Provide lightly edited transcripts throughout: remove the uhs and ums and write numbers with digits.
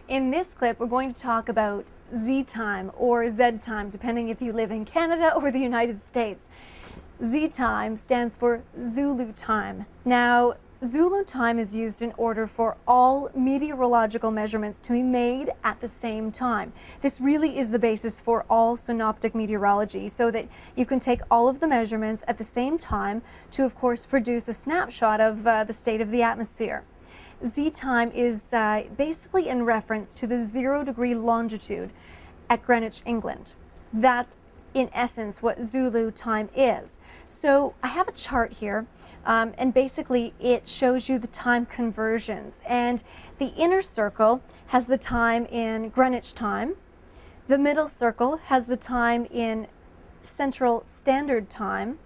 In this clip, we're going to talk about Z time or Z time, depending if you live in Canada or the United States. Z time stands for Zulu time. Now, Zulu time is used in order for all meteorological measurements to be made at the same time. This really is the basis for all synoptic meteorology, so that you can take all of the measurements at the same time to, of course, produce a snapshot of the state of the atmosphere. Z time is basically in reference to the 0-degree longitude at Greenwich, England. That's in essence what Zulu time is. So I have a chart here, and basically it shows you the time conversions, and the inner circle has the time in Greenwich time, the middle circle has the time in Central Standard Time,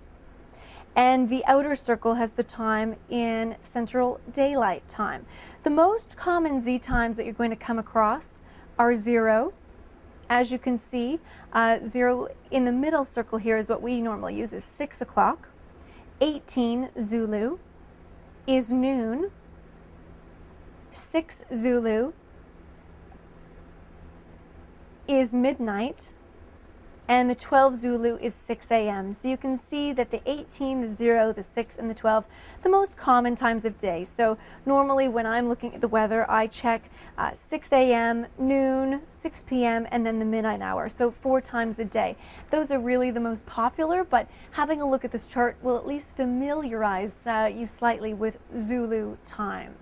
and the outer circle has the time in Central Daylight Time. The most common Z times that you're going to come across are 0. As you can see, 0 in the middle circle here is what we normally use, is 6 o'clock. 18 Zulu is noon. 6 Zulu is midnight. And the 12 Zulu is 6 a.m. So you can see that the 18, the 0, the 6, and the 12, the most common times of day. So normally when I'm looking at the weather, I check 6 a.m., noon, 6 p.m., and then the midnight hour. So 4 times a day. Those are really the most popular, but having a look at this chart will at least familiarize you slightly with Zulu time.